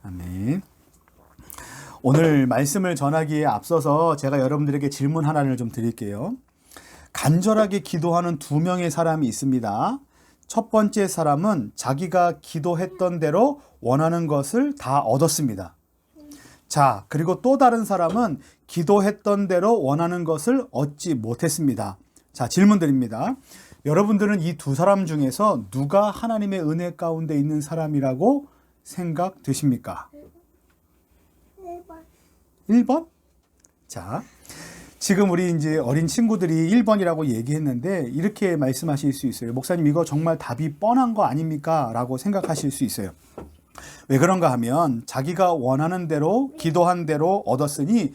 아멘. 오늘 말씀을 전하기에 앞서서 제가 여러분들에게 질문 하나를 좀 드릴게요. 간절하게 기도하는 두 명의 사람이 있습니다. 첫 번째 사람은 자기가 기도했던 대로 원하는 것을 다 얻었습니다. 자, 그리고 또 다른 사람은 기도했던 대로 원하는 것을 얻지 못했습니다. 자, 질문 드립니다. 여러분들은 이 두 사람 중에서 누가 하나님의 은혜 가운데 있는 사람이라고 생각되십니까? 1번? 자, 지금 우리 이제 어린 친구들이 1번이라고 얘기했는데 이렇게 말씀하실 수 있어요. 목사님, 이거 정말 답이 뻔한 거 아닙니까? 라고 생각하실 수 있어요. 왜 그런가 하면 자기가 원하는 대로 기도한 대로 얻었으니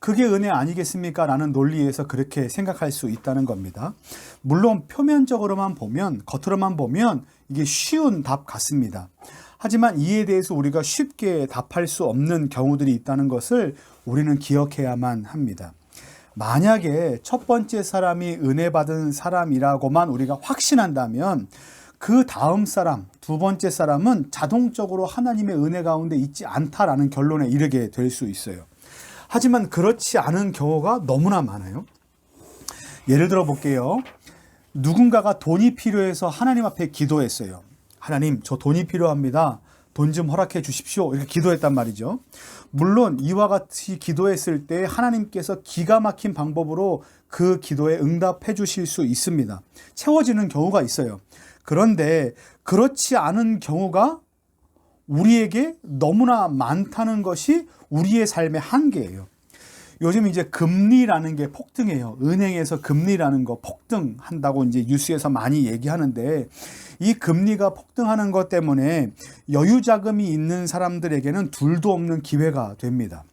그게 은혜 아니겠습니까? 라는 논리에서 그렇게 생각할 수 있다는 겁니다. 물론 표면적으로만 보면, 겉으로만 보면 이게 쉬운 답 같습니다. 하지만 이에 대해서 우리가 쉽게 답할 수 없는 경우들이 있다는 것을 우리는 기억해야만 합니다. 만약에 첫 번째 사람이 은혜 받은 사람이라고만 우리가 확신한다면 그 다음 사람, 두 번째 사람은 자동적으로 하나님의 은혜 가운데 있지 않다라는 결론에 이르게 될 수 있어요. 하지만 그렇지 않은 경우가 너무나 많아요. 예를 들어 볼게요. 누군가가 돈이 필요해서 하나님 앞에 기도했어요. 하나님, 저 돈이 필요합니다. 돈 좀 허락해 주십시오. 이렇게 기도했단 말이죠. 물론 이와 같이 기도했을 때 하나님께서 기가 막힌 방법으로 그 기도에 응답해 주실 수 있습니다. 채워지는 경우가 있어요. 그런데 그렇지 않은 경우가 우리에게 너무나 많다는 것이 우리의 삶의 한계예요. 요즘 이제 금리라는 게 폭등해요. 은행에서 금리라는 거 폭등한다고 이제 뉴스에서 많이 얘기하는데 이 금리가 폭등하는 것 때문에 여유 자금이 있는 사람들에게는 둘도 없는 기회가 됩니다.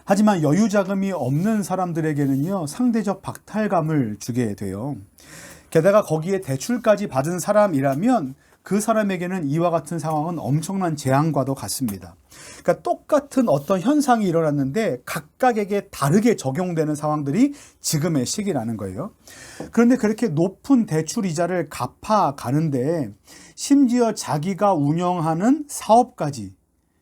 하지만 여유 자금이 없는 사람들에게는요, 상대적 박탈감을 주게 돼요. 게다가 거기에 대출까지 받은 사람이라면 그 사람에게는 이와 같은 상황은 엄청난 재앙과도 같습니다. 그러니까 똑같은 어떤 현상이 일어났는데 각각에게 다르게 적용되는 상황들이 지금의 시기라는 거예요. 그런데 그렇게 높은 대출 이자를 갚아가는데 심지어 자기가 운영하는 사업까지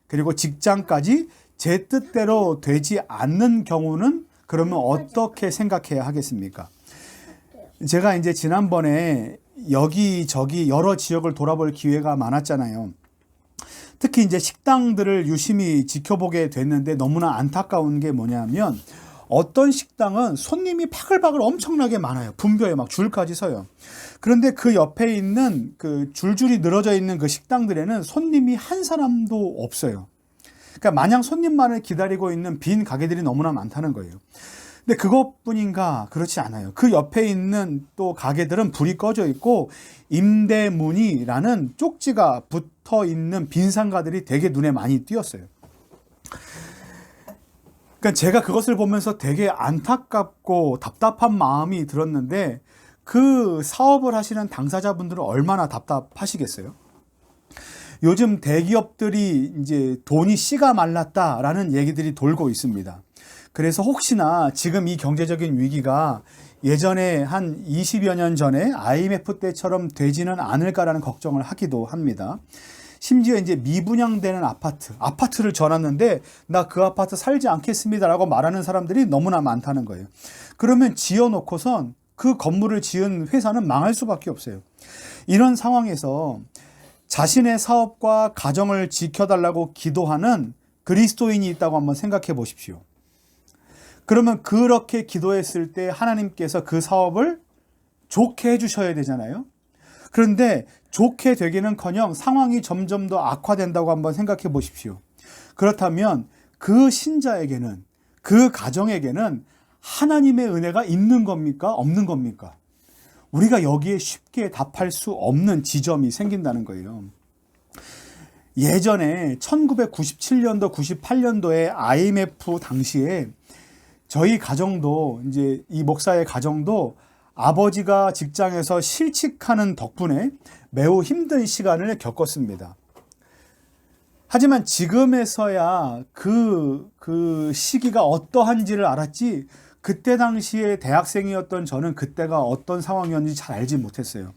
그리고 직장까지 제 뜻대로 되지 않는 경우는 그러면 어떻게 생각해야 하겠습니까? 제가 이제 지난번에 여기저기 여러 지역을 돌아볼 기회가 많았잖아요. 특히 이제 식당들을 유심히 지켜보게 됐는데 너무나 안타까운 게 뭐냐면 어떤 식당은 손님이 바글바글 엄청나게 많아요. 분벼에 막 줄까지 서요. 그런데 그 옆에 있는 그 줄줄이 늘어져 있는 그 식당들에는 손님이 한 사람도 없어요. 그러니까 마냥 손님만을 기다리고 있는 빈 가게들이 너무나 많다는 거예요. 근데 그것뿐인가? 그렇지 않아요. 그 옆에 있는 또 가게들은 불이 꺼져 있고 임대문이라는 쪽지가 붙어 있는 빈 상가들이 되게 눈에 많이 띄었어요. 그러니까 제가 그것을 보면서 되게 안타깝고 답답한 마음이 들었는데 그 사업을 하시는 당사자분들은 얼마나 답답하시겠어요? 요즘 대기업들이 이제 돈이 씨가 말랐다라는 얘기들이 돌고 있습니다. 그래서 혹시나 지금 이 경제적인 위기가 예전에 한 20여 년 전에 IMF 때처럼 되지는 않을까라는 걱정을 하기도 합니다. 심지어 이제 미분양되는 아파트를 전놨는데 나 그 아파트 살지 않겠습니다라고 말하는 사람들이 너무나 많다는 거예요. 그러면 지어놓고선 그 건물을 지은 회사는 망할 수밖에 없어요. 이런 상황에서 자신의 사업과 가정을 지켜달라고 기도하는 그리스도인이 있다고 한번 생각해 보십시오. 그러면 그렇게 기도했을 때 하나님께서 그 사업을 좋게 해주셔야 되잖아요. 그런데 좋게 되기는커녕 상황이 점점 더 악화된다고 한번 생각해 보십시오. 그렇다면 그 신자에게는, 그 가정에게는 하나님의 은혜가 있는 겁니까? 없는 겁니까? 우리가 여기에 쉽게 답할 수 없는 지점이 생긴다는 거예요. 예전에 1997년도, 98년도에 IMF 당시에 저희 가정도, 이제 이 목사의 가정도 아버지가 직장에서 실직하는 덕분에 매우 힘든 시간을 겪었습니다. 하지만 지금에서야 그 시기가 어떠한지를 알았지, 그때 당시에 대학생이었던 저는 그때가 어떤 상황이었는지 잘 알지 못했어요.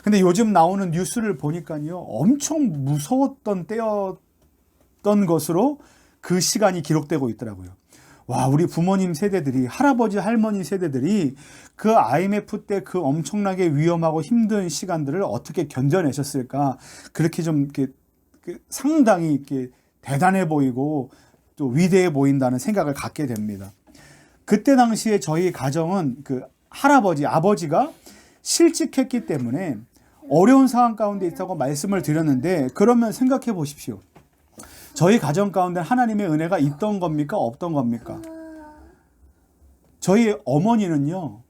근데 요즘 나오는 뉴스를 보니까요, 엄청 무서웠던 때였던 것으로 그 시간이 기록되고 있더라고요. 와, 우리 부모님 세대들이, 할아버지, 할머니 세대들이 그 IMF 때 그 엄청나게 위험하고 힘든 시간들을 어떻게 견뎌내셨을까? 그렇게 좀 이렇게 상당히 이렇게 대단해 보이고 또 위대해 보인다는 생각을 갖게 됩니다. 그때 당시에 저희 가정은 그 할아버지, 아버지가 실직했기 때문에 어려운 상황 가운데 있다고 말씀을 드렸는데, 그러면 생각해 보십시오. 저희 가정 가운데 하나님의 은혜가 있던 겁니까? 없던 겁니까? 저희 어머니는요,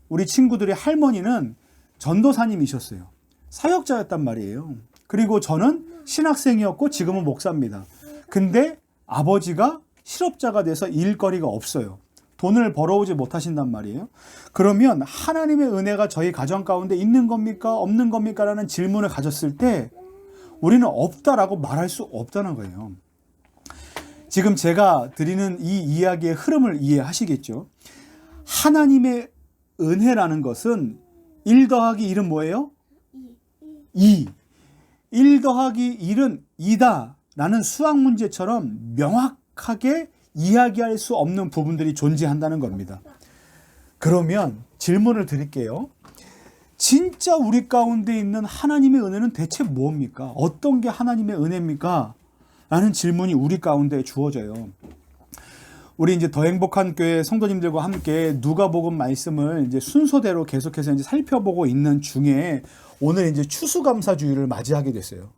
우리 친구들의 할머니는 전도사님이셨어요. 사역자였단 말이에요. 그리고 저는 신학생이었고 지금은 목사입니다. 근데 아버지가 실업자가 돼서 일거리가 없어요. 돈을 벌어오지 못하신단 말이에요. 그러면 하나님의 은혜가 저희 가정 가운데 있는 겁니까? 없는 겁니까? 라는 질문을 가졌을 때 우리는 없다라고 말할 수 없다는 거예요. 지금 제가 드리는 이 이야기의 흐름을 이해하시겠죠? 하나님의 은혜라는 것은 1 더하기 1은 뭐예요? 2. 1 더하기 1은 2다 라는 수학 문제처럼 명확하게 이야기할 수 없는 부분들이 존재한다는 겁니다. 그러면 질문을 드릴게요. 진짜 우리 가운데 있는 하나님의 은혜는 대체 뭡니까? 어떤 게 하나님의 은혜입니까? 라는 질문이 우리 가운데 주어져요. 우리 이제 더 행복한 교회 성도님들과 함께 누가복음 말씀을 이제 순서대로 계속해서 이제 살펴보고 있는 중에 오늘 이제 추수감사주일을 맞이하게 됐어요.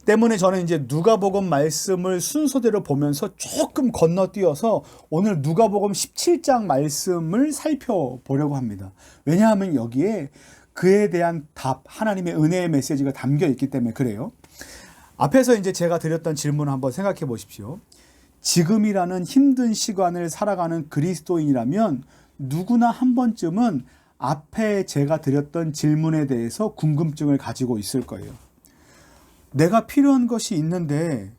때문에 저는 이제 누가복음 말씀을 순서대로 보면서 조금 건너뛰어서 오늘 누가복음 17장 말씀을 살펴보려고 합니다. 왜냐하면 여기에 그에 대한 답, 하나님의 은혜의 메시지가 담겨 있기 때문에 그래요. 앞에서 이제 제가 드렸던 질문을 한번 생각해 보십시오. 지금이라는 힘든 시간을 살아가는 그리스도인이라면 누구나 한 번쯤은 앞에 제가 드렸던 질문에 대해서 궁금증을 가지고 있을 거예요. 내가 필요한 것이 있는데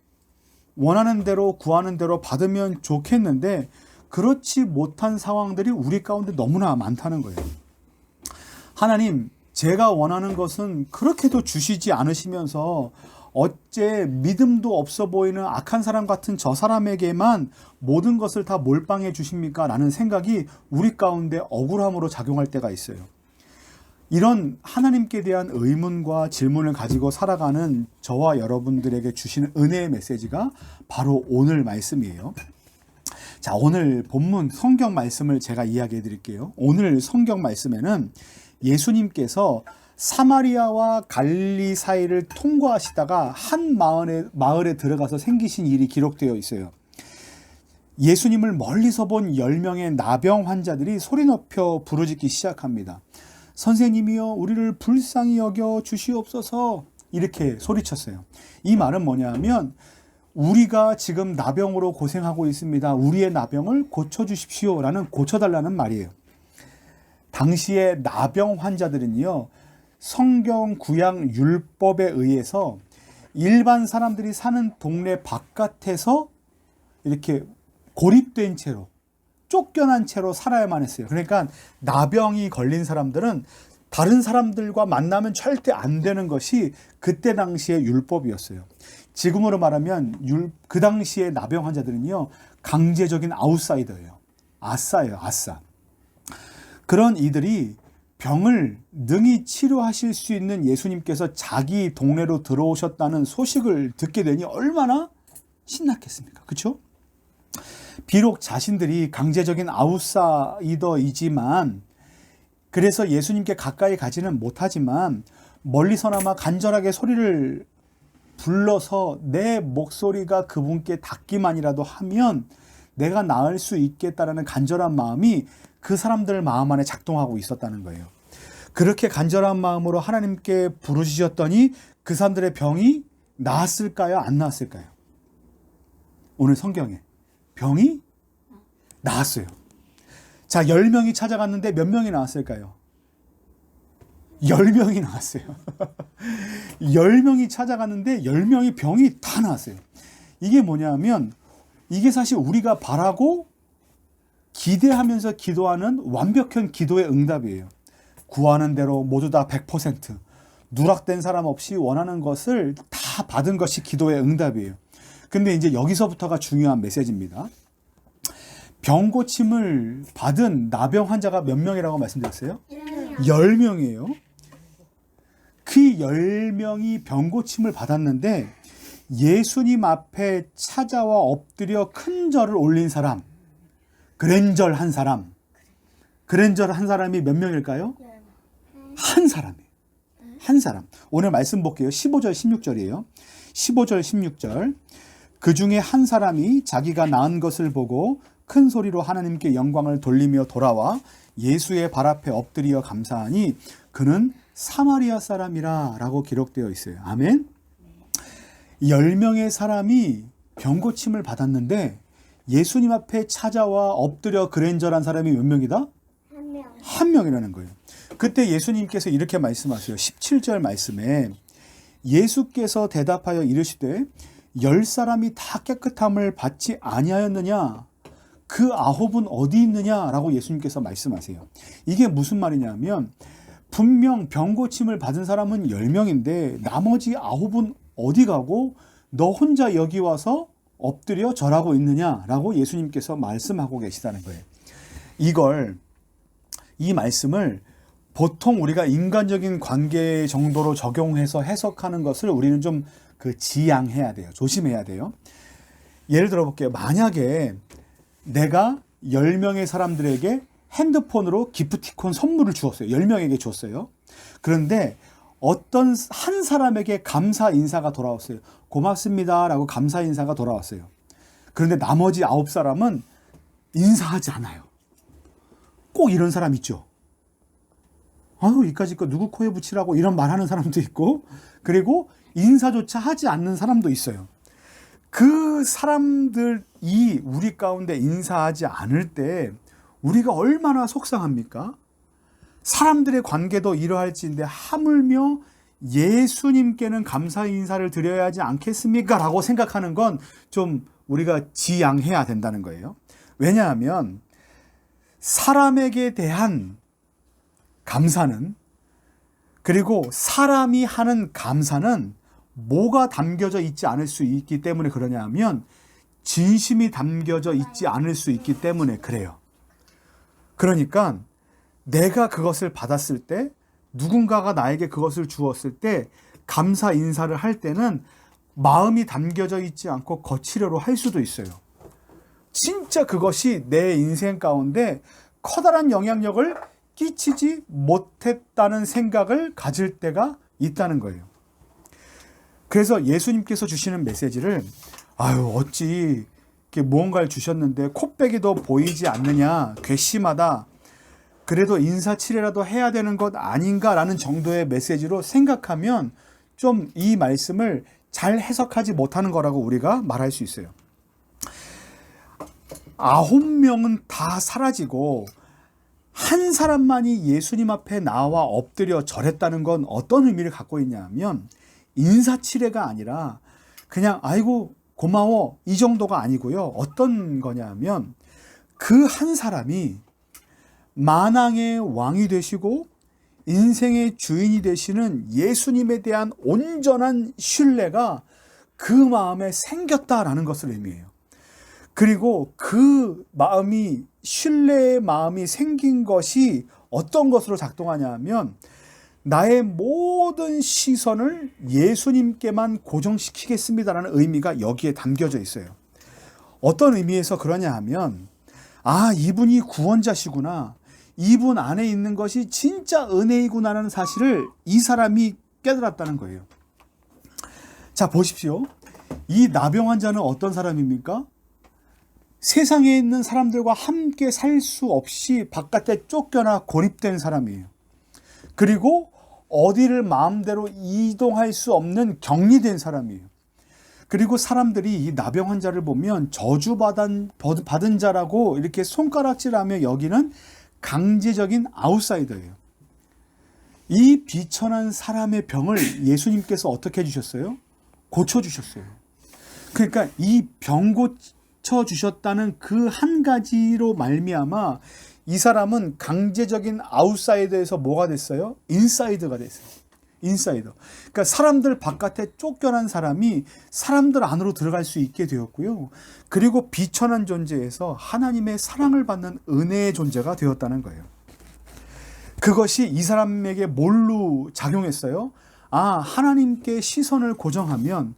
원하는 대로 구하는 대로 받으면 좋겠는데 그렇지 못한 상황들이 우리 가운데 너무나 많다는 거예요. 하나님, 제가 원하는 것은 그렇게도 주시지 않으시면서 어째 믿음도 없어 보이는 악한 사람 같은 저 사람에게만 모든 것을 다 몰빵해 주십니까? 라는 생각이 우리 가운데 억울함으로 작용할 때가 있어요. 이런 하나님께 대한 의문과 질문을 가지고 살아가는 저와 여러분들에게 주시는 은혜의 메시지가 바로 오늘 말씀이에요. 자, 오늘 본문 성경 말씀을 제가 이야기해 드릴게요. 오늘 성경 말씀에는 예수님께서 사마리아와 갈릴리 사이를 통과하시다가 한 마을에 들어가서 생기신 일이 기록되어 있어요. 예수님을 멀리서 본 10명의 나병 환자들이 소리 높여 부르짖기 시작합니다. 선생님이여, 우리를 불쌍히 여겨 주시옵소서, 이렇게 소리쳤어요. 이 말은 뭐냐면 우리가 지금 나병으로 고생하고 있습니다. 우리의 나병을 고쳐주십시오 라는, 고쳐달라는 말이에요. 당시의 나병 환자들은요, 성경 구약 율법에 의해서 일반 사람들이 사는 동네 바깥에서 이렇게 고립된 채로, 쫓겨난 채로 살아야만 했어요. 그러니까 나병이 걸린 사람들은 다른 사람들과 만나면 절대 안 되는 것이 그때 당시의 율법이었어요. 지금으로 말하면 그 당시의 나병 환자들은요, 강제적인 아웃사이더예요. 아싸예요, 아싸. 그런 이들이 병을 능히 치료하실 수 있는 예수님께서 자기 동네로 들어오셨다는 소식을 듣게 되니 얼마나 신났겠습니까? 그렇죠? 비록 자신들이 강제적인 아웃사이더이지만, 그래서 예수님께 가까이 가지는 못하지만 멀리서나마 간절하게 소리를 불러서 내 목소리가 그분께 닿기만이라도 하면 내가 나을 수 있겠다라는 간절한 마음이 그 사람들 마음 안에 작동하고 있었다는 거예요. 그렇게 간절한 마음으로 하나님께 부르짖었더니 그 사람들의 병이 나았을까요? 안 나았을까요? 오늘 성경에 병이 나았어요. 자, 10명이 찾아갔는데 몇 명이 나왔을까요? 10명이 나왔어요. 10명이 찾아갔는데 10명이 병이 다 나았어요. 이게 뭐냐면 이게 사실 우리가 바라고 기대하면서 기도하는 완벽한 기도의 응답이에요. 구하는 대로 모두 다 100% 누락된 사람 없이 원하는 것을 다 받은 것이 기도의 응답이에요. 근데 이제 여기서부터가 중요한 메시지입니다. 병 고침을 받은 나병 환자가 몇 명이라고 말씀드렸어요? 10명이에요. 그 10명이 병 고침을 받았는데 예수님 앞에 찾아와 엎드려 큰 절을 올린 사람, 그랜절 한 사람, 그랜절 한 사람이 몇 명일까요? 한 사람이에요. 한 사람. 오늘 말씀 볼게요. 15절 16절이에요. 15절 16절. 그 중에 한 사람이 자기가 낳은 것을 보고 큰 소리로 하나님께 영광을 돌리며 돌아와 예수의 발 앞에 엎드려 감사하니 그는 사마리아 사람이라 라고 기록되어 있어요. 아멘. 10명의 사람이 병 고침을 받았는데 예수님 앞에 찾아와 엎드려 그랜절한 사람이 몇 명이다? 한 명이라는 거예요. 그때 예수님께서 이렇게 말씀하세요. 17절 말씀에 예수께서 대답하여 이르시되 10사람이 다 깨끗함을 받지 아니하였느냐? 그 9은 어디 있느냐라고 예수님께서 말씀하세요. 이게 무슨 말이냐면 분명 병 고침을 받은 사람은 10명인데 나머지 9은 어디 가고 너 혼자 여기 와서 엎드려 절하고 있느냐라고 예수님께서 말씀하고 계시다는 거예요. 이 말씀을 보통 우리가 인간적인 관계 정도로 적용해서 해석하는 것을 우리는 좀 지양해야 돼요. 조심해야 돼요. 예를 들어 볼게요. 만약에 내가 10명의 사람들에게 핸드폰으로 기프티콘 선물을 주었어요. 10명에게 줬어요. 그런데 어떤 한 사람에게 감사 인사가 돌아왔어요. 고맙습니다 라고 감사 인사가 돌아왔어요. 그런데 나머지 9사람은 인사하지 않아요. 꼭 이런 사람 있죠. 아유, 이까짓 거 누구 코에 붙이라고 이런 말하는 사람도 있고, 그리고 인사조차 하지 않는 사람도 있어요. 그 사람들이 우리 가운데 인사하지 않을 때 우리가 얼마나 속상합니까? 사람들의 관계도 이러할지인데 하물며 예수님께는 감사 인사를 드려야 하지 않겠습니까? 라고 생각하는 건 좀 우리가 지양해야 된다는 거예요. 왜냐하면 사람에게 대한 감사는, 그리고 사람이 하는 감사는 뭐가 담겨져 있지 않을 수 있기 때문에 그러냐 하면 진심이 담겨져 있지 않을 수 있기 때문에 그래요. 그러니까 내가 그것을 받았을 때, 누군가가 나에게 그것을 주었을 때 감사 인사를 할 때는 마음이 담겨져 있지 않고 거칠어로 할 수도 있어요. 진짜 그것이 내 인생 가운데 커다란 영향력을 끼치지 못했다는 생각을 가질 때가 있다는 거예요. 그래서 예수님께서 주시는 메시지를 어찌 이렇게 무언가를 주셨는데 콧배기도 보이지 않느냐, 괘씸하다, 그래도 인사치레라도 해야 되는 것 아닌가라는 정도의 메시지로 생각하면 좀 이 말씀을 잘 해석하지 못하는 거라고 우리가 말할 수 있어요. 9명은 다 사라지고 한 사람만이 예수님 앞에 나와 엎드려 절했다는 건 어떤 의미를 갖고 있냐면 인사치레가 아니라 그냥 아이고 고마워 이 정도가 아니고요. 어떤 거냐면 그 한 사람이 만왕의 왕이 되시고 인생의 주인이 되시는 예수님에 대한 온전한 신뢰가 그 마음에 생겼다라는 것을 의미해요. 그리고 그 마음이, 신뢰의 마음이 생긴 것이 어떤 것으로 작동하냐 하면 나의 모든 시선을 예수님께만 고정시키겠습니다라는 의미가 여기에 담겨져 있어요. 어떤 의미에서 그러냐 하면 이분이 구원자시구나, 이분 안에 있는 것이 진짜 은혜이구나라는 사실을 이 사람이 깨달았다는 거예요. 자, 보십시오. 이 나병 환자는 어떤 사람입니까? 세상에 있는 사람들과 함께 살 수 없이 바깥에 쫓겨나 고립된 사람이에요. 그리고 어디를 마음대로 이동할 수 없는 격리된 사람이에요. 그리고 사람들이 이 나병 환자를 보면 저주받은 자라고 이렇게 손가락질하며 여기는 강제적인 아웃사이더예요. 이 비천한 사람의 병을 예수님께서 어떻게 해주셨어요? 고쳐주셨어요. 그러니까 이 병 고쳐주셨다는 그 한 가지로 말미암아 이 사람은 강제적인 아웃사이더에서 뭐가 됐어요? 인사이더가 됐어요. 인사이더. 그러니까 사람들 바깥에 쫓겨난 사람이 사람들 안으로 들어갈 수 있게 되었고요. 그리고 비천한 존재에서 하나님의 사랑을 받는 은혜의 존재가 되었다는 거예요. 그것이 이 사람에게 뭘로 작용했어요? 하나님께 시선을 고정하면,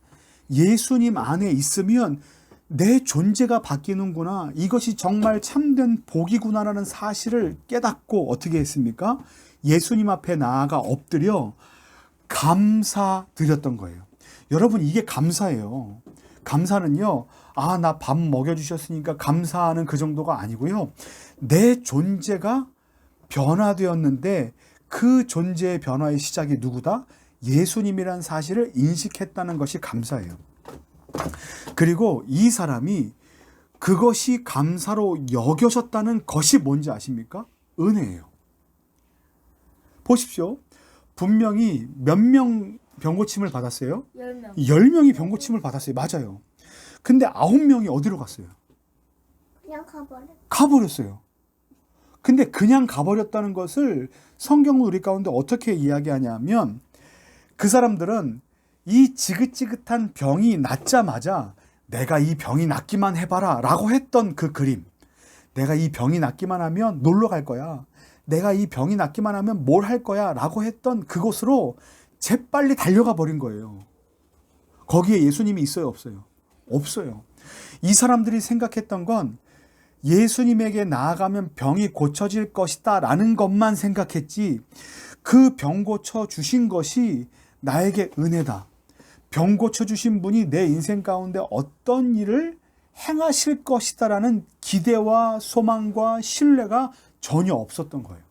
예수님 안에 있으면 내 존재가 바뀌는구나, 이것이 정말 참된 복이구나라는 사실을 깨닫고 어떻게 했습니까? 예수님 앞에 나아가 엎드려 감사드렸던 거예요. 여러분, 이게 감사예요. 감사는요, 나 밥 먹여주셨으니까 감사하는 그 정도가 아니고요. 내 존재가 변화되었는데 그 존재의 변화의 시작이 누구다? 예수님이라는 사실을 인식했다는 것이 감사예요. 그리고 이 사람이 그것이 감사로 여겨졌다는 것이 뭔지 아십니까? 은혜예요. 보십시오. 분명히 몇 명 병고침을 받았어요? 10명. 10명이 병고침을 받았어요. 맞아요. 근데 9명이 어디로 갔어요? 그냥 가버렸어요. 근데 그냥 가버렸다는 것을 성경은 우리 가운데 어떻게 이야기하냐면, 그 사람들은 이 지긋지긋한 병이 낫자마자 내가 이 병이 낫기만 해봐라 라고 했던 그 그림, 내가 이 병이 낫기만 하면 놀러 갈 거야, 내가 이 병이 낫기만 하면 뭘 할 거야 라고 했던 그곳으로 재빨리 달려가 버린 거예요. 거기에 예수님이 있어요, 없어요? 없어요. 이 사람들이 생각했던 건 예수님에게 나아가면 병이 고쳐질 것이다 라는 것만 생각했지, 그 병 고쳐 주신 것이 나에게 은혜다, 병 고쳐 주신 분이 내 인생 가운데 어떤 일을 행하실 것이다 라는 기대와 소망과 신뢰가 전혀 없었던 거예요.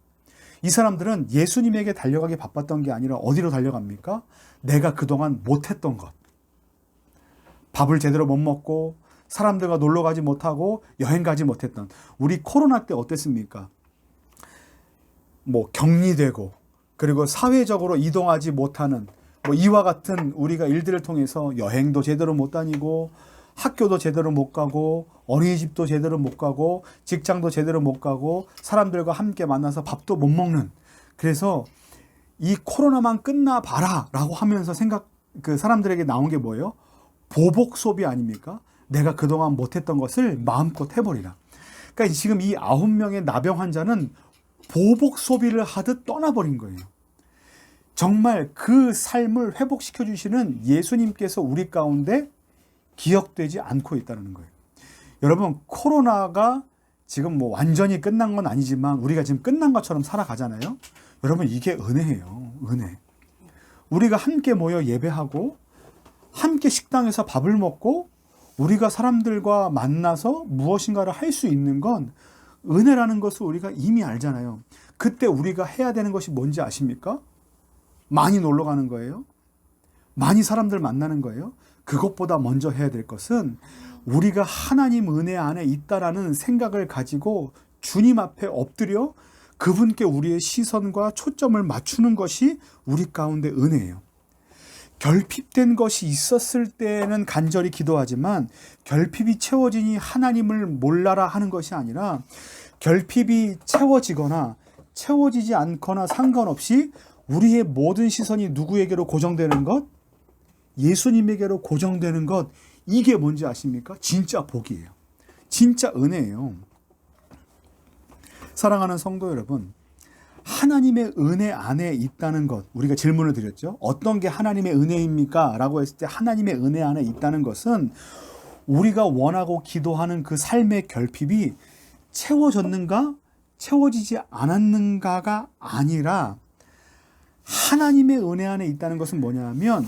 이 사람들은 예수님에게 달려가기 바빴던 게 아니라 어디로 달려갑니까? 내가 그동안 못했던 것, 밥을 제대로 못 먹고 사람들과 놀러 가지 못하고 여행 가지 못했던, 우리 코로나 때 어땠습니까? 격리되고, 그리고 사회적으로 이동하지 못하는 이와 같은 우리가 일들을 통해서 여행도 제대로 못 다니고, 학교도 제대로 못 가고, 어린이집도 제대로 못 가고, 직장도 제대로 못 가고, 사람들과 함께 만나서 밥도 못 먹는, 그래서 이 코로나만 끝나봐라 라고 하면서 그 사람들에게 나온 게 뭐예요? 보복 소비 아닙니까? 내가 그동안 못했던 것을 마음껏 해버리라. 그러니까 지금 이 9명의 나병 환자는 보복 소비를 하듯 떠나버린 거예요. 정말 그 삶을 회복시켜 주시는 예수님께서 우리 가운데 기억되지 않고 있다는 거예요. 여러분, 코로나가 지금 완전히 끝난 건 아니지만 우리가 지금 끝난 것처럼 살아가잖아요. 여러분, 이게 은혜예요. 은혜. 우리가 함께 모여 예배하고 함께 식당에서 밥을 먹고 우리가 사람들과 만나서 무엇인가를 할 수 있는 건 은혜라는 것을 우리가 이미 알잖아요. 그때 우리가 해야 되는 것이 뭔지 아십니까? 많이 놀러 가는 거예요. 많이 사람들 만나는 거예요. 그것보다 먼저 해야 될 것은 우리가 하나님 은혜 안에 있다라는 생각을 가지고 주님 앞에 엎드려 그분께 우리의 시선과 초점을 맞추는 것이 우리 가운데 은혜예요. 결핍된 것이 있었을 때는 간절히 기도하지만 결핍이 채워지니 하나님을 몰라라 하는 것이 아니라, 결핍이 채워지거나 채워지지 않거나 상관없이 우리의 모든 시선이 누구에게로 고정되는 것? 예수님에게로 고정되는 것. 이게 뭔지 아십니까? 진짜 복이에요. 진짜 은혜예요. 사랑하는 성도 여러분, 하나님의 은혜 안에 있다는 것, 우리가 질문을 드렸죠. 어떤 게 하나님의 은혜입니까? 라고 했을 때 하나님의 은혜 안에 있다는 것은 우리가 원하고 기도하는 그 삶의 결핍이 채워졌는가 채워지지 않았는가가 아니라, 하나님의 은혜 안에 있다는 것은 뭐냐면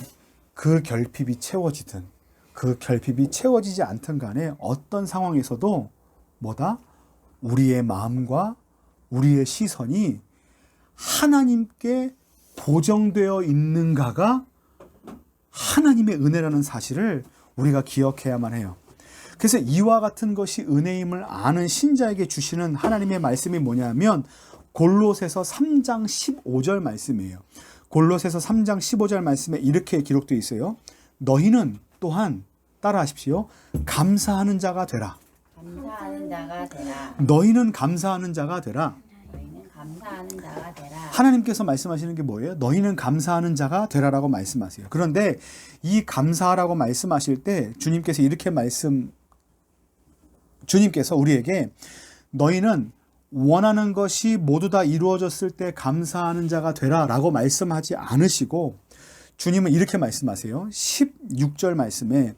그 결핍이 채워지든 그 결핍이 채워지지 않든 간에 어떤 상황에서도 뭐다? 우리의 마음과 우리의 시선이 하나님께 고정되어 있는가가 하나님의 은혜라는 사실을 우리가 기억해야만 해요. 그래서 이와 같은 것이 은혜임을 아는 신자에게 주시는 하나님의 말씀이 뭐냐면 골로새서 3장 15절 말씀이에요. 골로새서 3장 15절 말씀에 이렇게 기록되어 있어요. 너희는 또한 따라하십시오. 감사하는 자가 되라. 감사하는 자가 되라. 너희는 감사하는 자가 되라. 너희는 감사하는 자가 되라. 하나님께서 말씀하시는 게 뭐예요? 너희는 감사하는 자가 되라라고 말씀하세요. 그런데 이 감사하라고 말씀하실 때 주님께서 우리에게 너희는 원하는 것이 모두 다 이루어졌을 때 감사하는 자가 되라라고 말씀하지 않으시고 주님은 이렇게 말씀하세요. 16절 말씀에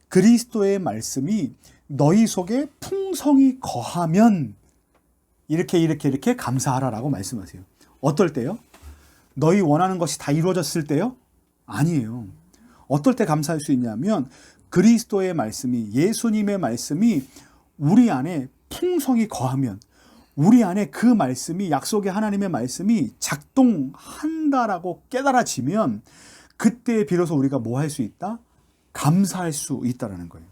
그리스도의 말씀이 너희 속에 풍성히 거하면 이렇게 감사하라라고 말씀하세요. 어떨 때요? 너희 원하는 것이 다 이루어졌을 때요? 아니에요. 어떨 때 감사할 수 있냐면 그리스도의 말씀이, 예수님의 말씀이 우리 안에 풍성히 거하면, 우리 안에 그 말씀이, 약속의 하나님의 말씀이 작동한다라고 깨달아지면 그때 비로소 우리가 뭐 할 수 있다? 감사할 수 있다라는 거예요.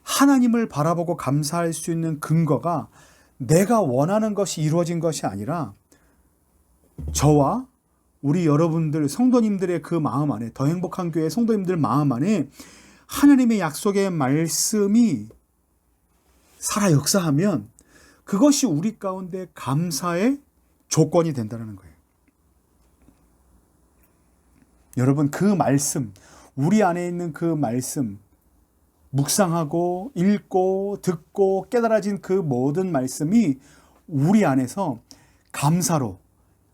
하나님을 바라보고 감사할 수 있는 근거가 내가 원하는 것이 이루어진 것이 아니라 저와 우리 여러분들 성도님들의 그 마음 안에, 더 행복한 교회 성도님들 마음 안에 하나님의 약속의 말씀이 살아 역사하면 그것이 우리 가운데 감사의 조건이 된다는 거예요. 여러분, 그 말씀, 우리 안에 있는 그 말씀, 묵상하고 읽고 듣고 깨달아진 그 모든 말씀이 우리 안에서 감사로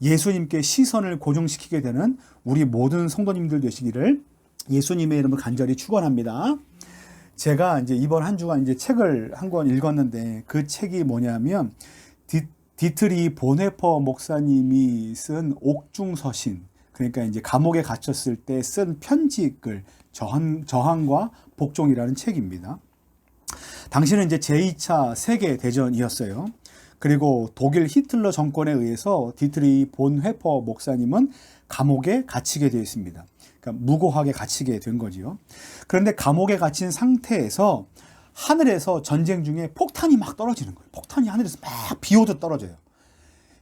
예수님께 시선을 고정시키게 되는 우리 모든 성도님들 되시기를 예수님의 이름으로 간절히 축원합니다. 제가 이제 이번 한 주간 이제 책을 한 권 읽었는데 그 책이 뭐냐면 디트리 보네퍼 목사님이 쓴 옥중서신, 그러니까 이제 감옥에 갇혔을 때 쓴 편지글 저항과 복종이라는 책입니다. 당시는 이제 제2차 세계 대전이었어요. 그리고 독일 히틀러 정권에 의해서 디트리 본회퍼 목사님은 감옥에 갇히게 되어 있습니다. 그러니까 무고하게 갇히게 된 거지요. 그런데 감옥에 갇힌 상태에서 하늘에서 전쟁 중에 폭탄이 막 떨어지는 거예요. 폭탄이 하늘에서 막 비 오듯 떨어져요.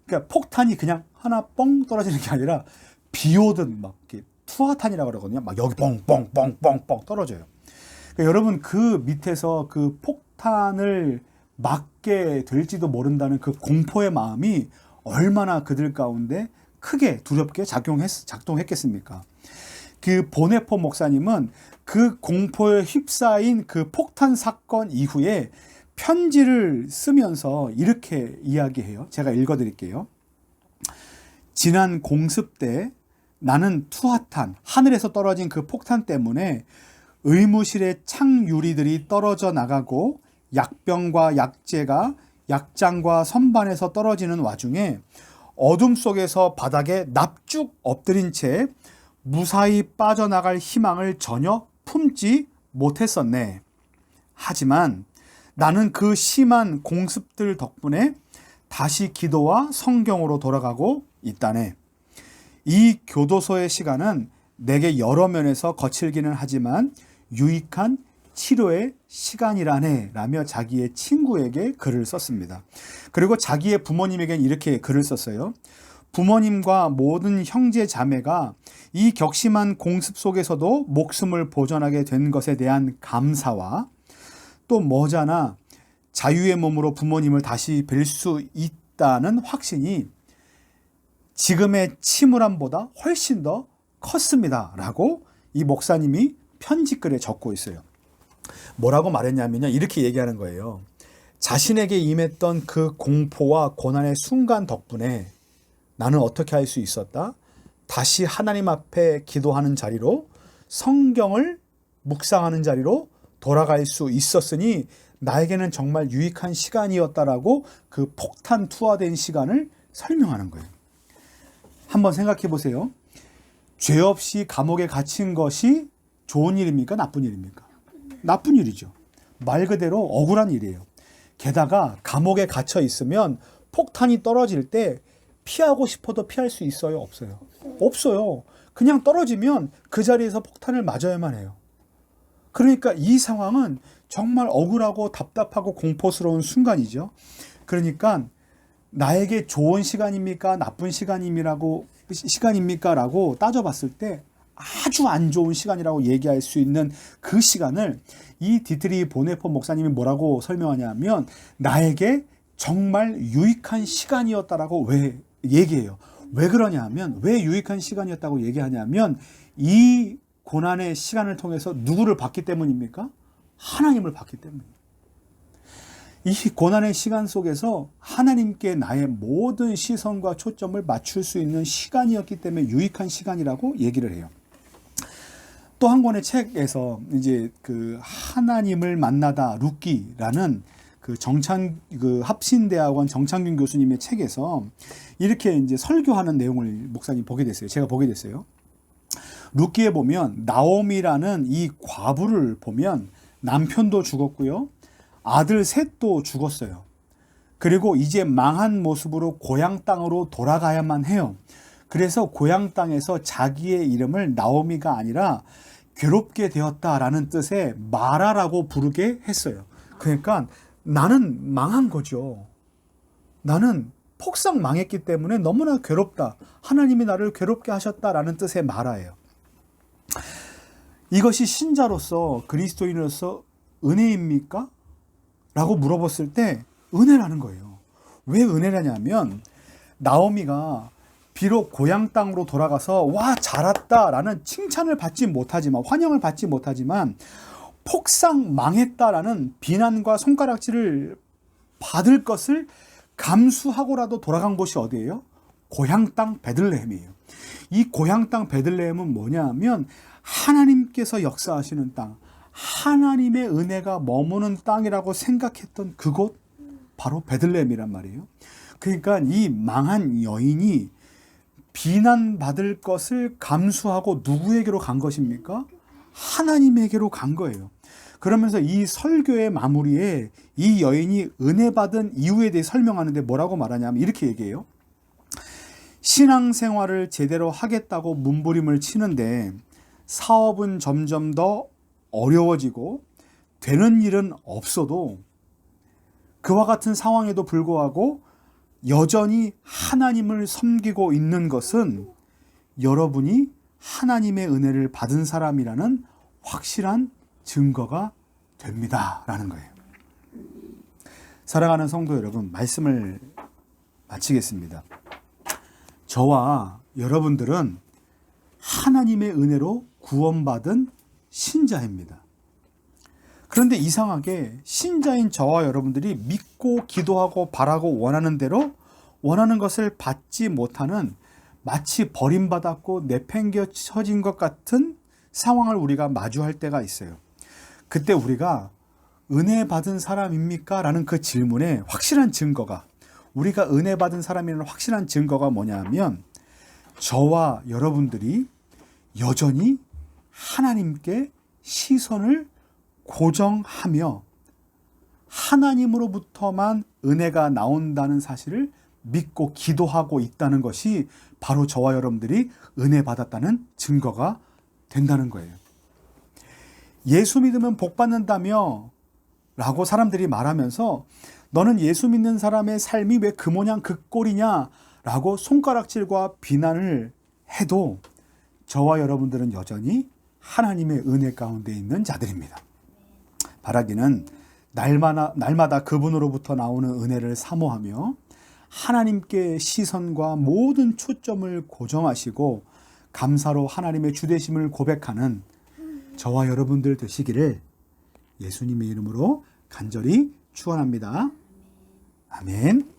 그러니까 폭탄이 그냥 하나 뻥 떨어지는 게 아니라 비 오듯 막 이렇게 투하탄이라고 그러거든요. 막 여기 뻥뻥뻥뻥뻥 떨어져요. 그러니까 여러분, 그 밑에서 그 폭탄을 맞게 될지도 모른다는 그 공포의 마음이 얼마나 그들 가운데 크게 두렵게 작동했겠습니까? 그 보네포 목사님은 그 공포에 휩싸인 그 폭탄 사건 이후에 편지를 쓰면서 이렇게 이야기해요. 제가 읽어드릴게요. 지난 공습 때 나는 투하탄, 하늘에서 떨어진 그 폭탄 때문에 의무실의 창 유리들이 떨어져 나가고 약병과 약재가 약장과 선반에서 떨어지는 와중에 어둠 속에서 바닥에 납죽 엎드린 채 무사히 빠져나갈 희망을 전혀 품지 못했었네. 하지만 나는 그 심한 공습들 덕분에 다시 기도와 성경으로 돌아가고 있다네. 이 교도소의 시간은 내게 여러 면에서 거칠기는 하지만 유익한 치료의 시간이라네 라며 자기의 친구에게 글을 썼습니다. 그리고 자기의 부모님에겐 이렇게 글을 썼어요. 부모님과 모든 형제 자매가 이 격심한 공습 속에서도 목숨을 보존하게 된 것에 대한 감사와 또 머지않아 자유의 몸으로 부모님을 다시 뵐 수 있다는 확신이 지금의 침울함보다 훨씬 더 컸습니다 라고 이 목사님이 편지글에 적고 있어요. 뭐라고 말했냐면요, 이렇게 얘기하는 거예요. 자신에게 임했던 그 공포와 고난의 순간 덕분에 나는 어떻게 할 수 있었다? 다시 하나님 앞에 기도하는 자리로, 성경을 묵상하는 자리로 돌아갈 수 있었으니 나에게는 정말 유익한 시간이었다라고 그 폭탄 투하된 시간을 설명하는 거예요. 한번 생각해 보세요. 죄 없이 감옥에 갇힌 것이 좋은 일입니까? 나쁜 일입니까? 나쁜 일이죠. 말 그대로 억울한 일이에요. 게다가 감옥에 갇혀 있으면 폭탄이 떨어질 때 피하고 싶어도 피할 수 있어요? 없어요? 없어요. 그냥 떨어지면 그 자리에서 폭탄을 맞아야만 해요. 그러니까 이 상황은 정말 억울하고 답답하고 공포스러운 순간이죠. 그러니까 나에게 좋은 시간입니까? 나쁜 시간입니까? 라고 따져봤을 때 아주 안 좋은 시간이라고 얘기할 수 있는 그 시간을 이 디트리 보네포 목사님이 뭐라고 설명하냐면 나에게 정말 유익한 시간이었다라고 왜 얘기해요. 왜 그러냐 하면 왜 유익한 시간이었다고 얘기하냐면 이 고난의 시간을 통해서 누구를 봤기 때문입니까? 하나님을 봤기 때문입니다. 이 고난의 시간 속에서 하나님께 나의 모든 시선과 초점을 맞출 수 있는 시간이었기 때문에 유익한 시간이라고 얘기를 해요. 또 한 권의 책에서 이제 그 하나님을 만나다 룻기라는 그 합신대학원 정창균 교수님의 책에서 이렇게 이제 설교하는 내용을 목사님 보게 됐어요. 제가 보게 됐어요. 룻기에 보면 나오미라는 이 과부를 보면 남편도 죽었고요. 아들 셋도 죽었어요. 그리고 이제 망한 모습으로 고향 땅으로 돌아가야만 해요. 그래서 고향 땅에서 자기의 이름을 나오미가 아니라 괴롭게 되었다라는 뜻의 마라라고 부르게 했어요. 그러니까 나는 망한 거죠. 나는 폭삭 망했기 때문에 너무나 괴롭다. 하나님이 나를 괴롭게 하셨다라는 뜻의 마라예요. 이것이 신자로서 그리스도인으로서 은혜입니까? 라고 물어봤을 때 은혜라는 거예요. 왜 은혜라냐면 나오미가 비록 고향 땅으로 돌아가서 와 잘했다라는 칭찬을 받지 못하지만 환영을 받지 못하지만 폭삭 망했다라는 비난과 손가락질을 받을 것을 감수하고라도 돌아간 곳이 어디예요? 고향 땅 베들레헴이에요. 이 고향 땅 베들레헴은 뭐냐면 하나님께서 역사하시는 땅, 하나님의 은혜가 머무는 땅이라고 생각했던 그곳 바로 베들레헴이란 말이에요. 그러니까 이 망한 여인이 비난받을 것을 감수하고 누구에게로 간 것입니까? 하나님에게로 간 거예요. 그러면서 이 설교의 마무리에 이 여인이 은혜 받은 이유에 대해 설명하는데 뭐라고 말하냐면 이렇게 얘기해요. 신앙생활을 제대로 하겠다고 몸부림을 치는데 사업은 점점 더 어려워지고 되는 일은 없어도 그와 같은 상황에도 불구하고 여전히 하나님을 섬기고 있는 것은 여러분이 하나님의 은혜를 받은 사람이라는 확실한 증거가 됩니다. 라는 거예요. 사랑하는 성도 여러분, 말씀을 마치겠습니다. 저와 여러분들은 하나님의 은혜로 구원받은 신자입니다. 그런데 이상하게 신자인 저와 여러분들이 믿고 기도하고 바라고 원하는 대로 원하는 것을 받지 못하는 마치 버림받았고 내팽겨쳐진 것 같은 상황을 우리가 마주할 때가 있어요. 그때 우리가 은혜 받은 사람입니까? 라는 그 질문에 확실한 증거가 우리가 은혜 받은 사람이라는 확실한 증거가 뭐냐 하면 저와 여러분들이 여전히 하나님께 시선을 고정하며 하나님으로부터만 은혜가 나온다는 사실을 믿고 기도하고 있다는 것이 바로 저와 여러분들이 은혜 받았다는 증거가 된다는 거예요. 예수 믿으면 복 받는다며 라고 사람들이 말하면서 너는 예수 믿는 사람의 삶이 왜 그 모양 그 꼴이냐 라고 손가락질과 비난을 해도 저와 여러분들은 여전히 하나님의 은혜 가운데 있는 자들입니다. 바라기는 날마다 그분으로부터 나오는 은혜를 사모하며 하나님께 시선과 모든 초점을 고정하시고 감사로 하나님의 주되심을 고백하는 저와 여러분들 되시기를 예수님의 이름으로 간절히 축원합니다. 아멘.